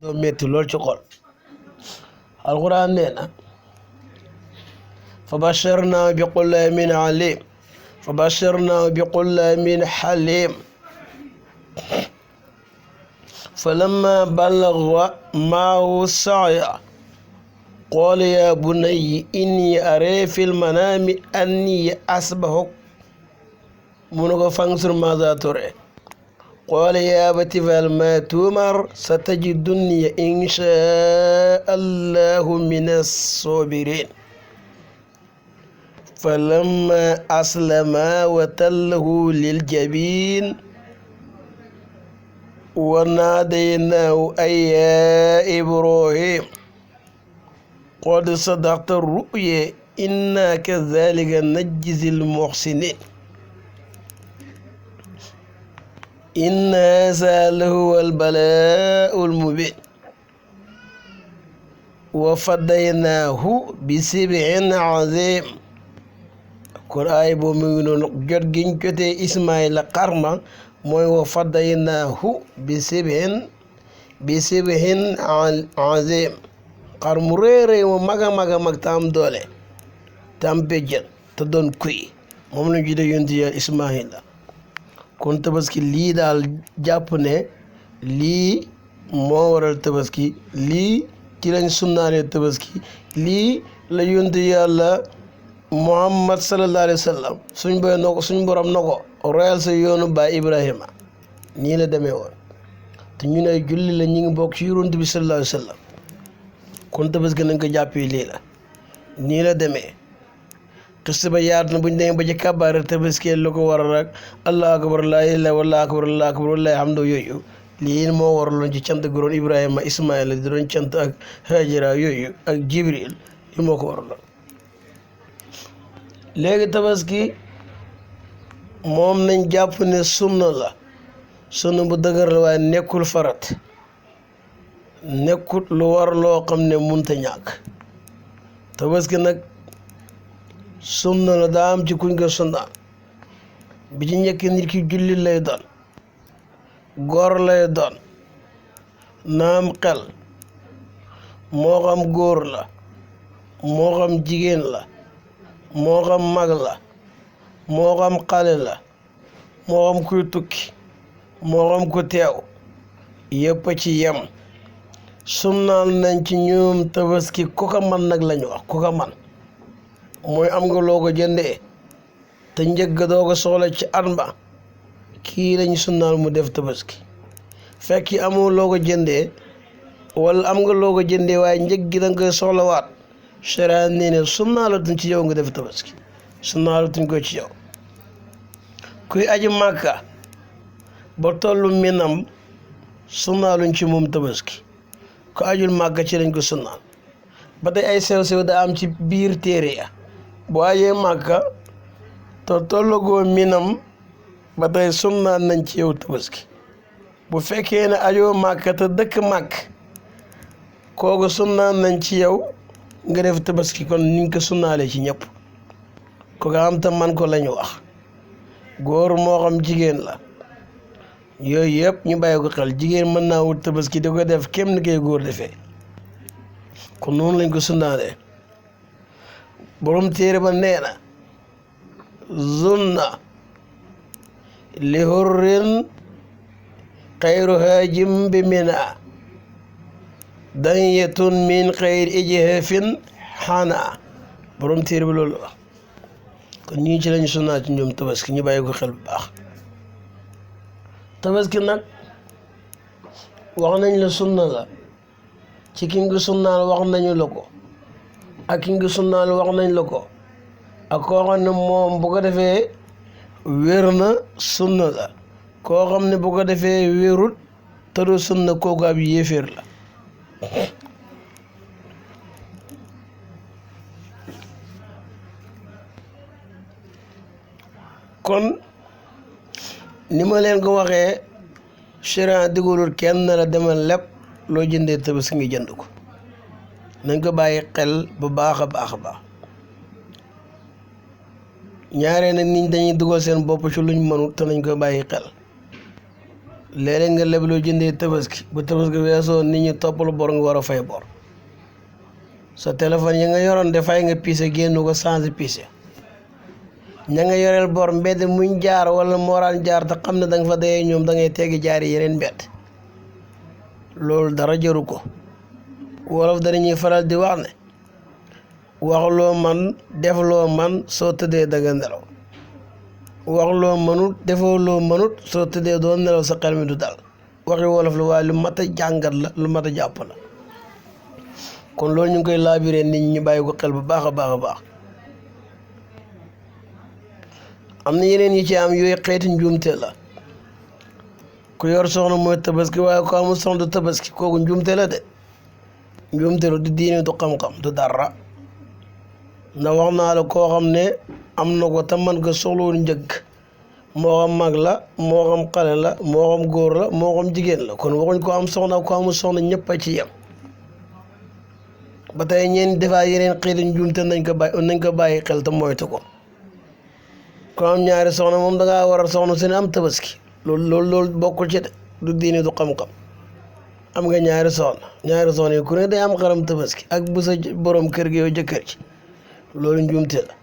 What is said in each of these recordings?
doo metti lool ci xol alquran nee na fa basharnaa bi qulaamin alim fa basharnaa bi qulaamin halim falamma ballagha maahu sa'ya qaala yaa bunayya innii araa fil manaami annii asbahuk mu ne ko fanzur maazaa taraa qaala yaa abati if'al maa tu'mar satajidunii inshaa Allahu mina s-saabiriin falammaa aslamaa wa tallahu lil-jabiin wa naadaynaahu an yaa Ibraahiim qad sadaqta ru'yaa innaa kazaalika najzil muhsiniin inna haazaa lahuwal balaa'ul mubiin wa fadaynaahu bisibhin aziim kon aay boobu mu ngi noonu jot giñ jotee Ismaayla xarma mooy wa fadaynaahu bisibhin aziim xar mu réeréy mu mag a mag tam doole tam béjjën te doon kuy moom la ñu jotee yonent Yàlla Ismaayla kon tabaski lii daal jàpp ne lii moo waral tabaski lii ci lañ sunnaanee tabaski lii la yonent Yàlla Muhammad sallallahu alayhi wa sallam suñ borom na ko royal sa yoonu baay Ibrahima nii la demee woon te ñu ne julli la ñu ngi bokk ci yonent bi sallallahu alayhi wa sallam kon tabaski nañ ko jàppee lii la nii la demee xis ba yaatu na bu ñu demee ba ci kabaar tabaski lu ko waral rek allahu akbar laa ilaaha wallaahu akbar allahu akbar wallaahi hamdu yooyu lii moo waraloon ci cant gu doon Ibrahima Ismaïla di doon cant ak Hajara yooyu ak Jibril li moo ko waraloon léegi tabaski moom nañ jàpp ne sunna la sunna bu dëgër la waaye nekkul farat nekkul lu war loo xam ne munta ñàkk tabaski nag sunna la daa am ci kuñ ko sunna bi ci njëkk nit ki jullit lay doon góor lay doon naam xel moo xam góor la moo xam jigéen la moo xam mag la moo xam xale la moo xam kuy tukki moo xam ku teew yëpp ci yem sunnaal nañ ci ñoom tabaski ku ko man nag lañu wax ku ko man mooy am nga loo ko jëndee te njëgg doo ko soxla ci at ba kii lañu sunnaal mu def tabaski fekk amoo loo ko jëndee wala am nga loo ko jëndee waaye njëg gi da nga koy soxlawaat sharia nee ne sunnaalatuñ ci yow nga def tabaski sunnaalatuñ ko ci yow kuy aji màkka ba tollu minam sunnaaluñ ci moom tabaski ku ajul màkka ci lañ ko sunnaal ba tey ay sew-sew da am ci biir téere ya bu ajee màkka te tollugoo minam ba tey sunnaal nañ ci yow tabaski bu fekkee ne ajoo màkka te dëkk màkk kooku sunnaal nañ ci yow nga def tabaski kon niñ ko sunnaalee ci ñëpp ko nga xam te man ko lañu wax góor moo xam jigéen la yooyu yëpp ñu bàyyi ko xel jigéen mën naa wut tabaski di ko def kem ni koy góor defee kon noonu lañ ko sunnaalee borom téere ba nee na zunna li hurrin xayru haajim bi mina danyatun min xayri ijhafin xana borom téere ba loolu wax kon ñii ci lañu sunnaa ci ñoom tabaski ñu bàyyi ko xel bu baax tabaski nag wax nañ la sunna la ci ki nga sunnaal wax nañu la ko ak ki nga sunnaal wax nañ la ko ak koo xam ne moom bu ko defee wér na sunna la koo xam ne bu ko defee wérut te du sunna kooku ab yéeféer la kon ni ma leen ko waxee sharia digalul kenn la demal lépp loo jëndee tabaski ngi jënd ko nañ ko bàyyi xel bu baax a baax a baax ñaaree nag nit dañuy dugal seen bopp ci luñ mënut te nañ ko bàyyi xel léeg-léeg nga lebloo jëndee tabaski bu tabaski weesoo nit ñi toppalu bor nga war a fay bor sa téléphone yi nga yoroon de fay nga piise génn ko changé piise ña nga yoreel bor mbedd muñ jaar wala mooraan jaar te xam ne da nga fa dayee ñoom da ngay teggi jaari yeneen mbedd loolu dara jaru ko wolof danañuy faral di wax ne waxloo man defloo man soo tëddee da nga nelaw waxloo mënut defoo loo mënut soo tëddee doo nelaw sa xel mi du dal waxi wolof la waaye lu mat a jàngat la lu mat a jàpp la kon loolu ñu ngi koy laabiree nit ñi bàyyi ko xel bu baax a baax a baax am na yeneen yi ci am yooyu xeeti njuumte la ku yor soxna mooy tabaski waaye ko amul soxna du tabaski kooku njuumte la de njuumte la du diine du xam-xam du dara ndax wax naa la koo xam ne am na ko te man ko soxlawul njëgg moo xam mag la moo xam xale la moo xam góor la moo xam jigéen la kon waxuñ ko am soxna ko amul soxna ñëpp a ci yem ba tey ñeen defaa yeneen xeeti njuumte nañ ko bàyyi xel te moytu ko ko am ñaari soxna moom dangaa war a soxna su ne am tabaski loolu bokkul ci de du diine du xam-xam am nga ñaari soxna yi ku ne day am xaram tabaski ak bu sa borom kër gi yow jëkkër ji loolu njuumte la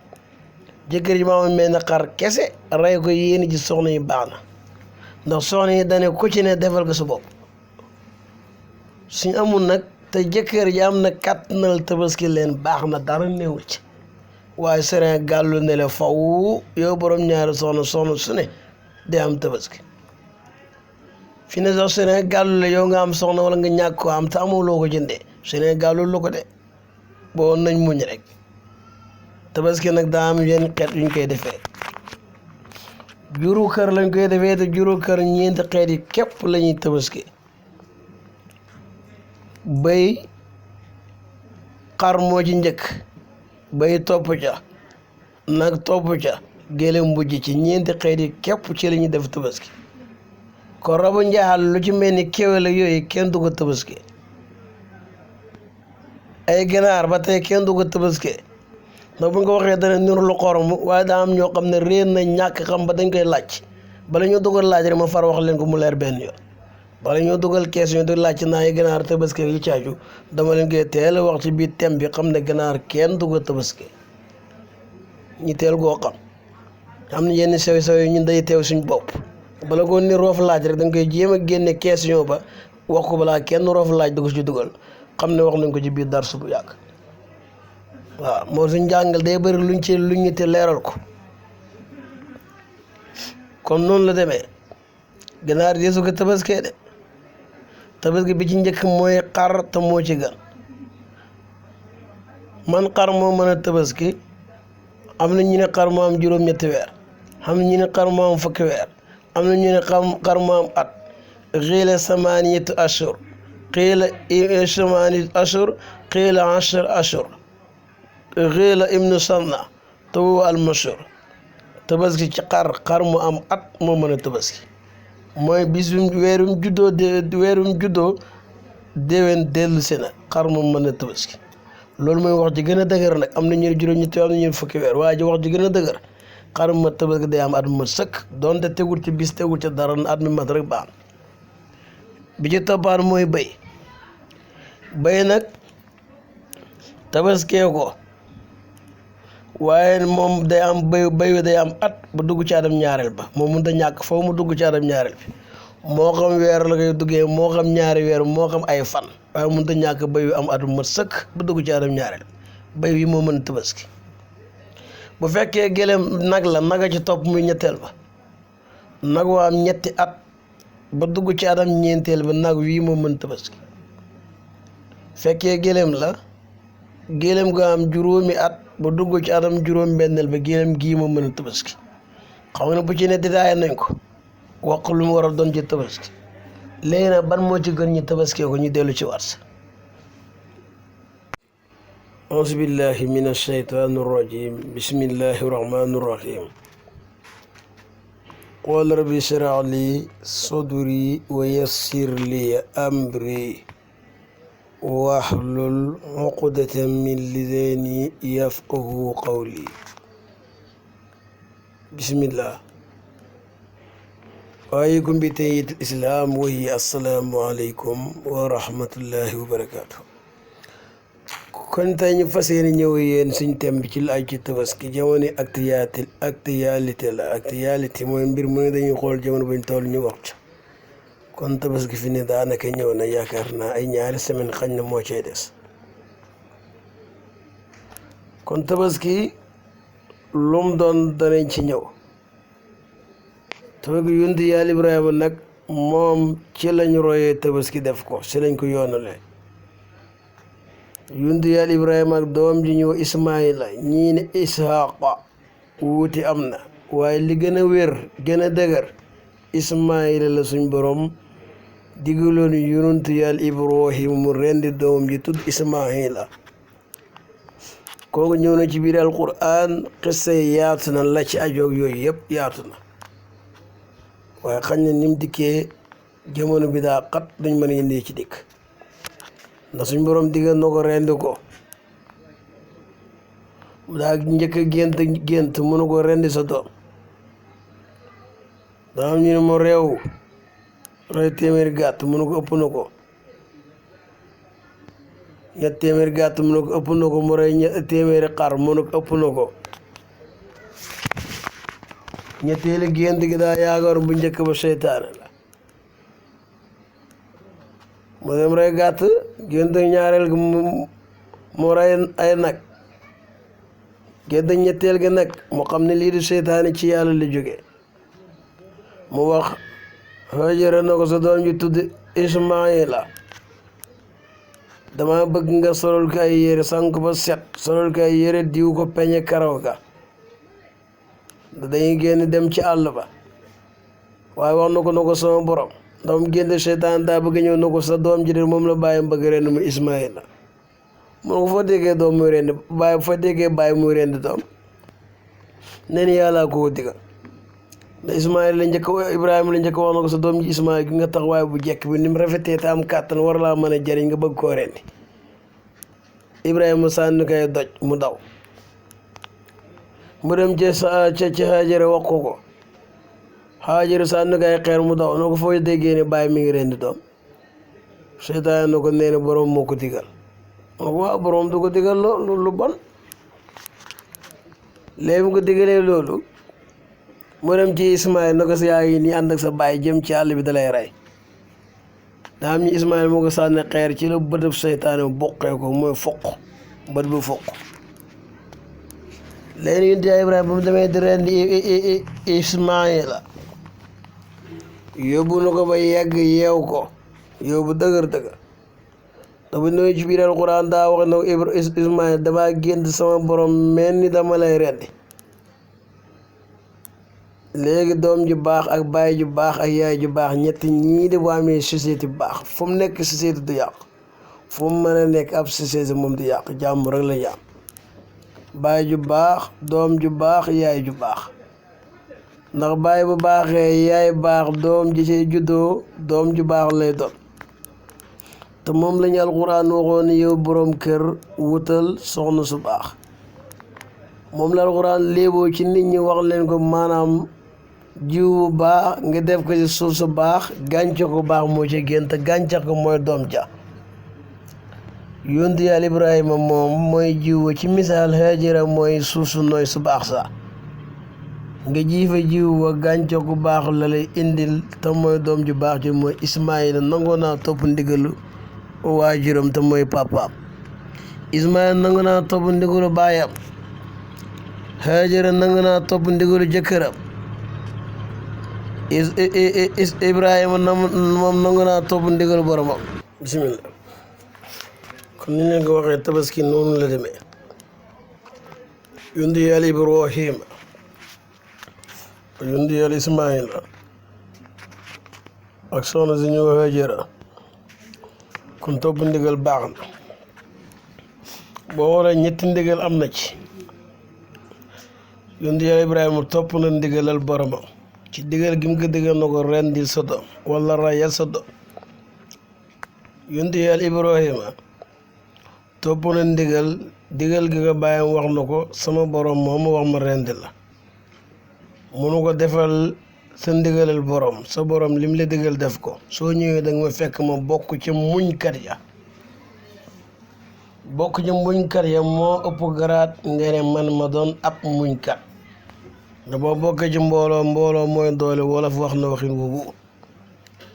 jëkkër ji maa mel ne xar kese rey ko yéen ji soxna yi baax na ndax soxna yi dane ku ci ne defal ko sa bopp suñ amul nag te jëkkër ji am na kàttanal tabaski leen baax na dara néewul ci waaye sëriñ gàllu ne la faw yow borom ñaari soxna su ne day am tabaski fi ne sax sëriñ gàllu la yow nga am soxna wala nga ñàkk ko am te amuloo ko jëndee sëriñ gàllu lu ko de boo nañ muñ rek tabaski nag daa am yenn xeet yuñ koy defee juru kër lañ koy defee te juru kër ñeenti xeet yi képp lañuy tabaski bëy xar moo ci njëkk bëy topp ca nag topp ca gëlëm mujj ci ñeenti xeet yi képp ci la ñuy def tabaski kon rabu njaaxal lu ci mel ni kéwél ak yooyu kenn du ko tabaski ay ganaar ba tey kenn du ko tabaski ndax bu ñu ko waxee dana niru lu xorom waaye daa am ñoo xam ne réer na ñàkk xam ba dañ koy laaj bala ñoo dugal laaj rek ma far wax leen ko mu leer benn yoon bala ñoo dugal question di laaj naa yi ganaar tabaski yi caaju dama leen koy teel a wax ci biir thème bi xam ne ganaar kenn du ko tabaski ñi teel goo xam ne yenn sew yi ñun day teew suñ bopp bala ko ni roof laaj rek da nga koy jéem a génne question ba wax ko balaa kenn roof laaj du ko ci dugal xam ne wax nañ ko ci biir darsu bu yàgg waaw moo suñ jàngal day bëri luñ ñu te leeral ko kon noonu la demee ganaar deesu ko tabaskee de tabaski bi ci njëkk mooy xar te moo ci gën man xar moo mën a tabaski am na ñu ne xar moo am juróom-ñetti weer am na ñu ne xar moo am fukki weer am na ñu ne xar moo am at xiila samaaniyatu ashur xiila samaaniyatu ashur xiila ashar ashur xiila ibnu sanna te huwa al mashhur tabaski ci xar mu am at moo mën a tabaski mooy bis weerum juddoo déwén dellu si na xar moom mën a tabaski loolu mooy wax ji gën a dëgër nag am na ñu ne juróom-ñetti am na ñu ne fukki weer waaye ji wax ji gën a dëgër xar ma tabaski day am at mu sëkk donte tegul ci bis tegul ci dara at mi mat rek baax bi ci toppaat mooy bëy nag tabaskee ko waaye moom day am bëy day am at ba dugg ci adam ñaareel ba moom mënut a ñàkk foofu mu dugg ci adam ñaareel bi moo xam weer la koy duggee moo xam ñaari weer moo xam ay fan waaye mënut a ñàkk bëy wi am at bu mat sëkk ba dugg ci adam ñaareel bëy wi moo mën a tabaski bu fekkee gëléem nag la naga ci topp muy ñetteel ba nag waa am ñetti at ba dugg ci adam ñeenteel ba nag wii moo mën tabaski fekkee gëléem la gëléem ga am juróomi at ba dugg ci adam juróom benneel ba gëléem gii moo mën a tabaski xam nga ne bu ci ne détaillé nañ ko wax lu mu war a doon ci tabaski léegi nag ban moo ci gën ñu tabaskee ko ñu dellu ci warsa auzu billahi min ashaytaani rajim bismillahi rahmani rahim qul rabbi shrah li sadri wa yassir li amri wahlul uqdatan min lisaani yafqahu qawli bismillah وعليكم بتحية الإسلام وهي السلام عليكم ورحمة الله وبركاته. kon tey ñu fas yéene ñëw yéen suñ thème bi ci lu aju ci tabaski jamono actualité la actualité mooy mbir mu ne dañuy xool jamono bañ toll ñu wax ca kon tabaski fi ne daanaka ñëw na yaakaar naa ay ñaari semaine xañ na moo cay des kon tabaski lum doon danañ ci ñëw tabaski yonent Yàlla Ibrahima nag moom ci lañ royee tabaski def ko ci lañ ko yoonalee yonent Yàlla Ibrahima ak doom ji ñëw Ismaayila ñii ne Isxaaqa wuuti am na waaye li gën a wér gën a dëgër Ismaayila la suñ borom digaloon yonent Yàlla Ibrahima mu rendi doom ji tudd Ismaayila kooku ñëw na ci biir alquran xissa yaatu na la ci ajoog yooyu yëpp yaatu na waaye xañ na nim dikkee jamono bi daa xat duñ mën a indi ci dikk ndax suñ borom diggal na ko rendi ko daa njëkk a gént mënu ko rendi sa doom daa am ñu ne mu réew rey téeméeri gàtt mënu ko ëpp na ko ñett téeméeri gàtt mënu ko ëpp na ko mu rey téeméeri xar mënu ko ëpp na ko ñetteelu gént gi daa yaakaar bu njëkk ba seytaane la mu dem rey gàtt gént ñaareel gi mu rey ay nag gént ñetteel gi nag mu xam ne lii di seytaane ci yàlla la jóge mu wax Haajara na ko sa doom ji tudd Ismaayila dama bëgg nga solol ko ay yére sank ba set solol ko ay yére diw ko peñe karaw ga dañuy génn dem ci àll ba waaye wax na ko sama borom ndax mu génn seytaan daa bëgg ñëw na ko sa doom ji de moom la bàyyam bëgg rend mu Ismaayila mun ko fa déggee doom muy rendi bàyyi fa déggee bàyyi muy rendi doom nen yàlla ko digal da Ismaayila la njëkk Ibrahima la njëkk wax na ko sa doom ji Ismaayila gi nga tax waaye bu jekk bi ni mu rafetee te am kàttan war laa mën a jëriñ nga bëgg koo rendi Ibrahima sànni koy doj mu daw mu dem ci Haajara wax ko Haajara sànni koy xeer mu daw na ko foo déggee ne bàyyi mi ngi rendi doom seytaan na ko nee na borom moo ko digal waaw borom du ko digal lu bon léegi mu ko digalee loolu mu dem ci Ismaayil na ko sa yaa ngi nii ànd ak sa baay jëm ci àll bi dalay rey daa am ñu Ismaayil moo ko sànni xeer ci la bëtëb seytaane boqee ko mooy foq bët bu foq léegi yonent Yàlla Ibrahima ba mu demee di rendi Ismaayila yóbbu na ko ba yegg yeew ko yóbbu dëgër te bu ñëwee ci biir alxuraan daa wax na Ismaayil damaa gént sama borom mel ni dama lay rendi léegi doom ju baax ak baay ju baax ak yaay ju baax ñett ñii de bu amee société bu baax fu mu nekk société du yàq fu mu mën a nekk ab société moom du yàq jàmm rek la yàq baay ju baax doom ju baax yaay ju baax ndax baay bu baaxee yaay baax doom ji ci juddoo doom ju baax lay doon te moom lañu alxuraan waxoon yow boroom kër wutal soxna su baax moom la alxuraan léeboo ci nit ñi wax leen ko maanaam jiw bu baax nga def ko ci suuf su baax gàncax gu baax moo ci génn te gàncax ko mooy doom ja yonent Yàlla Ibrahima moom mooy jiw ci misaal Haajara mooy suuf su nooy su baax sa nga jiifa jiw wa gàncax gu baax la lay indil te mooy doom ju baax ji mooy Ismaayila nangoo naa topp ndigalu waajuram te mooy papaam Ismaayila nangoo naa topp ndigalu baayam Haajara nangoo naa topp ndigalu jëkkëram Ibrahima moom nangu naa topp ndigal boromam bismillah kon ni leen ko waxee tabaski noonu la demee yonent Yàlla Ibrahima yonent Yàlla Ismaayila ak soxna si ñëw Haajara kon topp ndigal baax na boo xoolee ñetti ndigal am na ci yonent Yàlla Ibrahima topp na ndigalal boromam ci digal gi mu ko digal na ko rendil sa doom wala rayal sa doom yonent Yàlla Ibrahima topp na digal gi nga bàyyam wax na ko sama borom moom wax ma rendi la munu ko defal sa ndigalal borom sa borom lim la digal def ko soo ñëwee da nga ma fekk ma bokk ci muñkat ya bokk ci muñkat ya moo ëpp garaat nga ne man ma doon ab muñkat da boo bokkee ci mbooloo mooy doole wolof wax na waxin boobu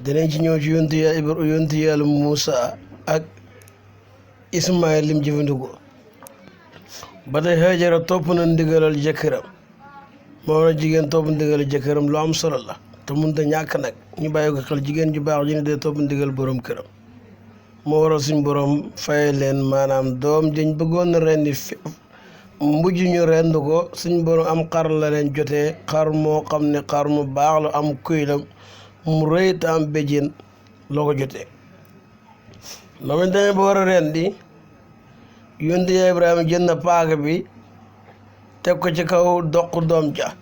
dinañ ci ñëw ci yontu yàlla Muusa ak Ismaayil lim jëfandikoo ba tey Hajara topp na ndigalal jëkkëram moom la jigéen topp ndigalal jëkkëram lu am solo la te mënut a ñàkk nag ñu bàyyi ko xel jigéen ju baax ji ne day topp ndigal borom këram moo waral suñ borom fay leen maanaam doom dañ bëggoon na rendi mujj ñu rend ko suñ borom am xar la leen jotee xar moo xam ne xar mu baax la am kuy la mu rëy te am béjjén loo ko jotee moom it demee ba war a rendi yonent ya Ibrahima jël na paaka bi teg ko ci kaw doq doom ja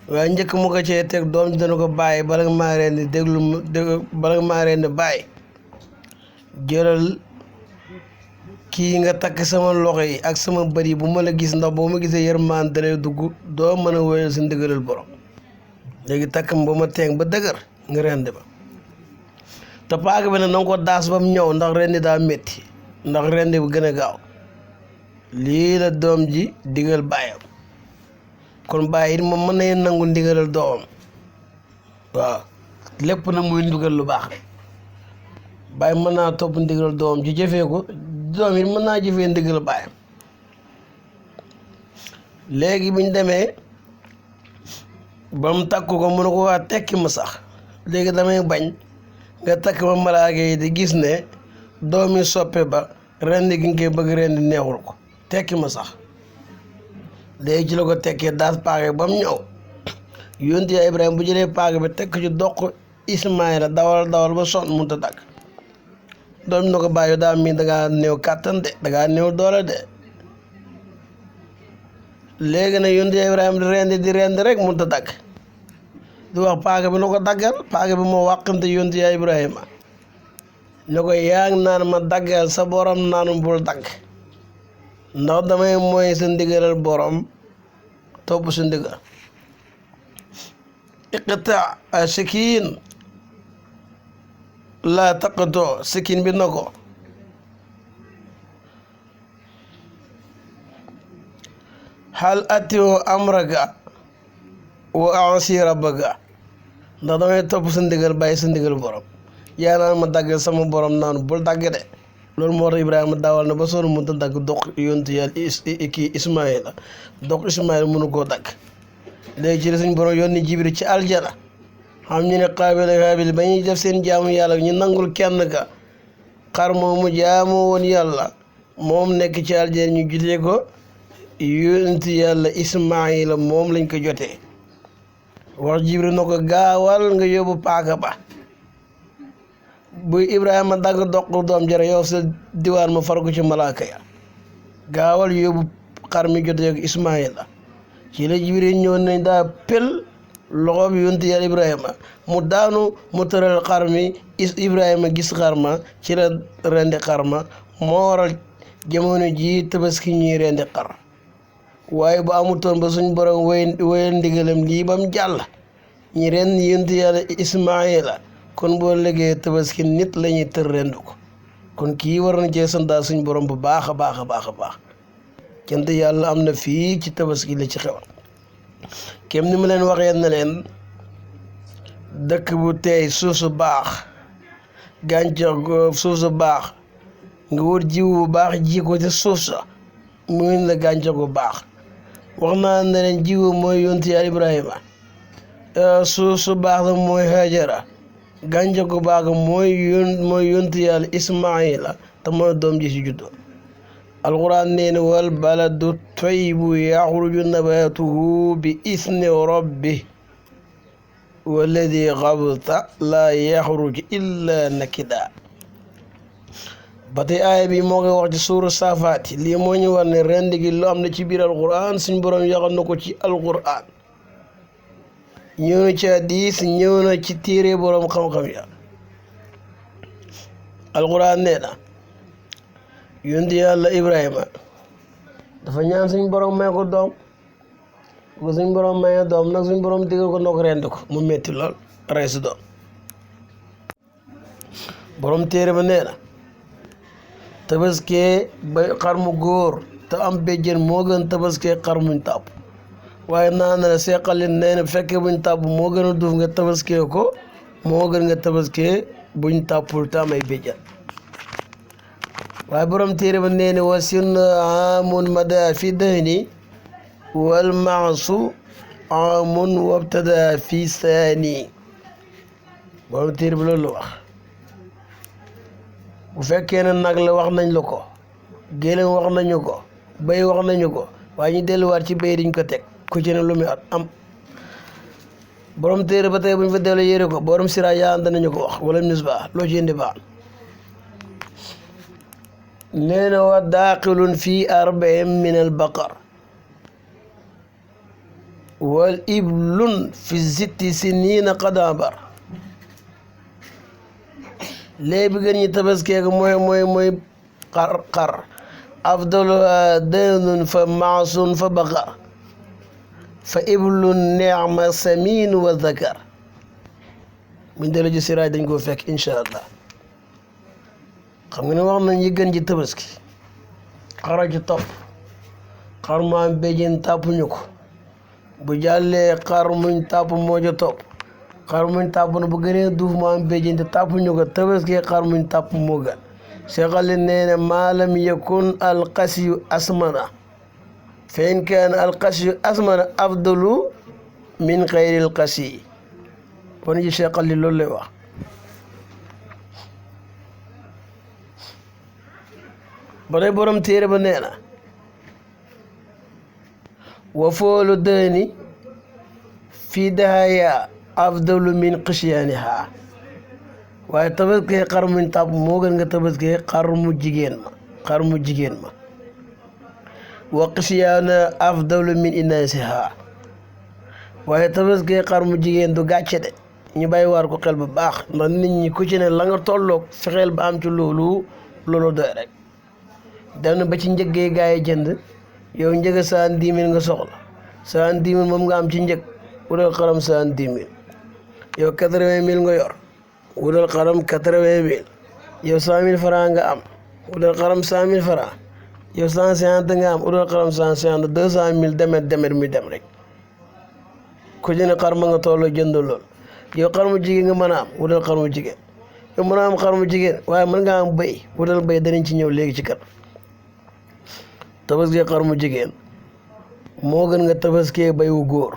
waaye njëkk mu ko cee teg doom ji dana ko bàyyi bala nga maa rendi bala nga maa rendi bàyyi jëlal kii nga takk sama loxo yi ak sama bët yi bu ma la gis ndax boo ma gisee yërmaan dalay dugg doo mën a wéyal si ndigalal borom léegi takk ba ma teeng ba dëgër nga rendi ba te paaka bi nag na nga ko daas ba mu ñëw ndax rendi daa métti ndax rendi bu gën a gaaw lii la doom ji digal bàyyam kon bàyyi it moom mën nañu nangu ndigalal doomam waaw lépp nag muy ndigal lu baax rek bàyyi mën naa topp ndigal doomam ci jëfee ko doom it mën naa jëfee ndigal bàyyam léegi buñ demee ba mu takku ko mu ne ko waa tekki ma sax léegi damay bañ nga takk ma malaaka yi di gis ne doomi soppe ba rendi gi nga koy bëgg rendi neexul ko tekki ma sax léegi ci la ko tekkee daas paaka ba mu ñëw yonent ya Ibrahima bu jëlee paaka bi tekk ci doq Ismaayila dawal ba sonn mënut a dagg doom na ko bàyyi daa mii dangaa néew kàttan de dangaa néew doole de léegi nag yonent ya Ibrahima di rendi rek mënut a dagg di wax paaka bi na ko daggal paaka bi moo wàqante yonent ya Ibrahima ne ko yaa ngi naan ma daggal sa borom naanu bul dagg ndax damay mooy sa ndigalal borom topp sa ndigal iqta sikiin laa taqatoo sikiin bi na ko hal atiyo amraka wa asi rabbaka ndax damay topp sa ndigal bàyyi sa ndigal borom yaa naan ma daggal sama borom naanu bul dagg de loolu moo tax Ibrahima dawal na ba sonn mënut a dagg dox yontu yàlla kii Ismaayila dox Ismaayila mënu koo dagg léegi ci la suñ borom yónni Jibril ci aljana xam ñu ne Qaabil ak Haabil ba ñuy def seen jaamu yàlla ñu nangul kenn ka xar moomu jaamu woon yàlla moom nekk ci aljana ñu jutee ko yontu yàlla Ismaayila moom lañ ko jotee wax Jibril na ko gaawal nga yóbbu paaka ba bu Ibrahima dagg doq doom jara yow sa diwaan ma far ko ci malaaka ya gaawal yóbbu xar mi jotee ko Ismaayila ci la Jibril ñëw nañ daa pel loxo bi yonent yàlla Ibrahima mu daanu mu tëral xar mi Ibrahima gis xar ma ci la rendi xar ma moo waral jamono ji tabaski ñuy rendi xar waaye bu amutoon ba suñ borom wéyal ndigalam lii bam jàll ñi ren yonent yàlla Ismaayila kon boo léegee tabaski nit la ñuy tër rend ko kon kii war na cee santaa suñ borom bu baax a baax a baax a baax cant yàlla am na fii ci tabaski la ci xewal kem ni ma leen waxee na leen dëkk bu teey suuf su baax gàncax suuf su baax nga wër jiw bu baax ji ko ci suuf sa mu ngi la gàncax gu baax wax naa ne leen jiw mooy yonti yàlla Ibrahima suuf su baax la mooy Hajara gàncax gu baax mooy yonti yàlla Ismaayila te mooy doom ji ci juddoo alquran nee na wal baladu tayyibu yaxruju nabatuhu bi isni rabbi walladi xabta laa yaxruju illa nakida ba tey aaya bi moo koy wax ci suuru saafaati lii moo ñu war ne rend gi lu am na ci biir alquran suñ borom yaxal na ko ci alquran ñëw na ci hadiis ñëw na ci téere borom xam-xam ya alquran nee na yonent yàlla Ibrahima dafa ñaan suñ borom may ko doom ko suñ borom mayee doom nag suñ borom digal ko ndok rendi ko mu metti lool rey si doom borom téere ba nee na tabaskee ba xar mu góor te am béjjén moo gën tabaskee xar muñ tàpp waaye naa na seeqalin nee na fekkee buñ tàpp moo gën a duuf nga tabaskee ko moo gën nga tabaskee buñ tàppul te am ay béjjén waaye borom téere ba nee na wa sinnu aamun mada fi dahni wal maasu aamun wabtada fi saani borom téere ba loolu la wax bu fekkee ne nag la wax nañ la ko géléem wax nañu ko béy wax nañu ko waaye ñu delluwaat ci béy diñ ko teg ku ci ne lu muy am borom téere ba tey bu ñu fa dellu yére ko borom sira yaa danañu ko wax wala misbah loo ci indi baax nee na wa daaqilun fi arbain min al baqar wal iblun fi zitti sinina qadabar léegi bi gën ñi tabaskeeku mooy xar afdaluha daynun fa maasun fa baqar fa iblun neema samin wa zakar buñ delu ji siraaj dañ koo fekk incha allah xam nga ne wax nañ yi gën ji tabaski xara ci topp xar mu am béjjén tàppuñu ko bu jàllee xar muñ tàpp moo ca topp xar muñ tàpp na bu gënee duuf mu am béjjén te tàppuñu ko tabaski xar muñ tàpp moo gën seexali nee na maalam yakun alqasiyu asmana fa in kaan alqasiyu asmana afdalu min xayril qasiyi kon ji seexali loolu lay wax ba tey borom téere ba nee na wa foolu dëni fii dahaya afdalu min qisyaaniha waaye tabaskee xar muñ tàpp moo gën nga tabaskee xar mu jigéen ma wa qisyaana afdalu min inaasiha waaye tabaskee xar mu jigéen du gàcce de ñu bàyyi waar ko xel bu baax ndax nit ñi ku ci ne la nga tolloog fexeel ba am ci loolu doy rek dem na ba ci njëggee gaa yi jënd yow njëg 110 000 nga soxla 110 000 moom nga am ci njëg wutal xaram 110 000 yow 80 000 nga yor wutal xaram 80 000 yow 100 000 francs nga am wutal xaram 100 000 francs yow 150 nga am wutal xaram 150 200 000 demet muy dem rek ku ci ne xar ma nga tolloo jënd lool yow xar mu jigéen nga mën a am wutal xar mu jigéen yow mën a am xar mu jigéen waaye mën nga am béy wutal béy danañ ci ñëw léegi ci kat tabaskee xar mu jigéen moo gën nga tabaskee bay wu góor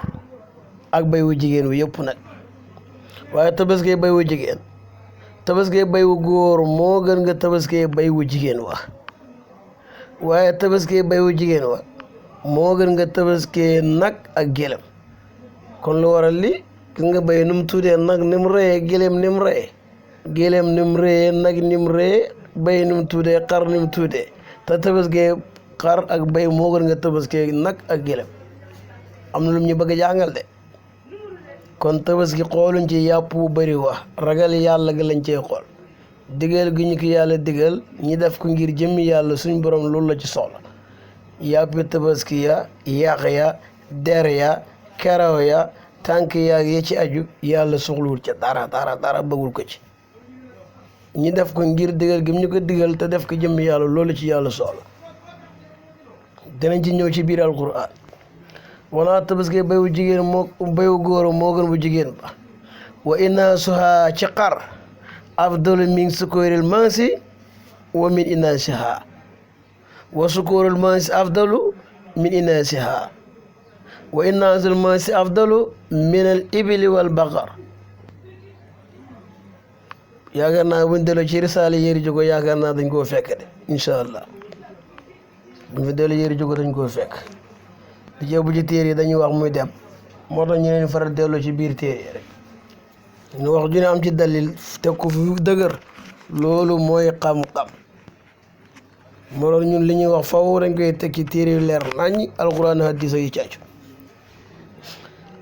ak bay wu jigéen wu yëpp nag waaye tabaskee bay wu jigéen tabaskee bay wu góor moo gën nga tabaskee bay wu jigéen wa waaye tabaskee bay wu jigéen wa moo gën nga tabaskee nag ak gélem kon lu waral li gis nga bay nu mu tuddee nag ni mu rëyee gélem ni mu rëyee gélem ni mu rëyee nag ni mu rëyee bay ni mu tuddee xar ni mu tuddee te tabaskee xar ak bay moo gën nga tabaskee nag ak gélem am na lu ñu bëgg a jàngal de kon tabaski xooluñ ci yàpp bu bëri wax ragal yàlla ga lañ cey xool digal gi ñu ko yàlla digal ñi def ko ngir jëmmi yàlla suñ borom loolu la ci soxla yàppi tabaski ya yàq ya der ya karaw ya tànk ya ci aju yàlla soxluwul ca dara bëggul ko ci ñi def ko ngir digal gi ñu ko digal te def ko jëmmi yàlla loolu ci yàlla soxla dinañ ci ñëw ci biir alquran wala tabaski bayu jigéen moo bayu góor moo gën bu jigéen ba wa inaasuha ci xar afdalu min sukooril mansi wa min inaasiha wa sukooril mansi afdalu min inaasiha wa inaasul mansi afdalu min al ibili wal baqar yaakaar naa buñ delloo ci risaale yéri jogo yaakaar naa dañ koo fekk de incha allah buñ fa delloo yéri jogo dañ koo fekk di jëbu ci téere yi dañuy wax muy dem moo tax ñu leen faral delloo ci biir téere yi rek ñu wax ju ne am ci dalil teg ko fi dëgër loolu mooy xam-xam moo tax ñun li ñuy wax faw dañ koy teg ci téere yu leer nañ alquran hadis yi caacu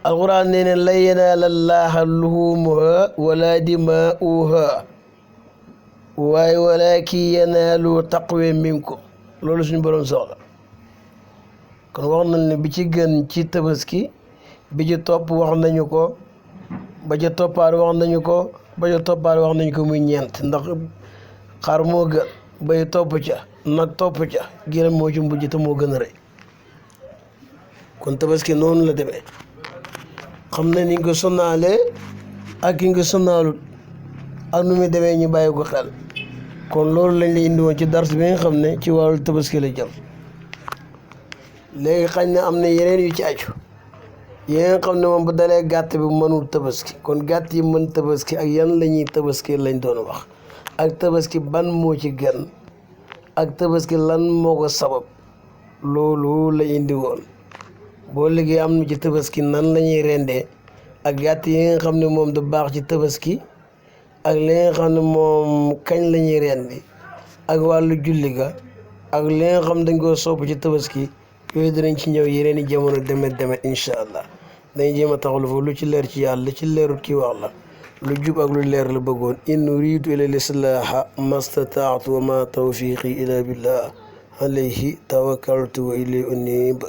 alquran nee ne lan yanaala llaaha luhumuha wala dimaa'uha waaye walaakin yanaalu taqwa minkum loolu suñu borom soxla kon wax nañ ne bi ci gën ci tabaski bi ci topp wax nañu ko ba ca toppaat wax nañu ko ba ca toppaat wax nañu ko muy ñeent ndax xar moo gën bay topp ca nag topp ca gëlëm moo ci mujj te moo gën a rëy kon tabaski noonu la demee xam na ni nga ko sonnaalee ak ki nga sonnaalul ak nu muy demee ñu bàyyi ko xel kon loolu lañ la indi woon ci dars bi nga xam ne ci wàllu tabaski la jëm léegi xañ na am na yeneen yu ci aju yi nga xam ne moom bu dalee gàtt bi mënul tabaski kon gàtt yi mën tabaski ak yan la ñuy tabaski lañ doon wax ak tabaski ban moo ci gën ak tabaski lan moo ko sabab loolu la indi woon boo liggéey am na ci tabaski nan la ñuy rendee ak gàtt yi nga xam ne moom du baax ci tabaski ak li nga xam ne moom kañ la ñuy rendi ak wàllu julli ga ak li nga xam dañ koo sopp ci tabaski yooyu dinañ ci ñëw yeneen i jamono demet incha allah dañ jéem a taxalu foofu lu ci leer ci yàlla lu ci leerut ki wax la lu jub ak lu leer la bëggoon in uridu ila lislaaha mastataatu wa ma tawfiqi ila billah alayhi tawakkaltu wa ilayhi unib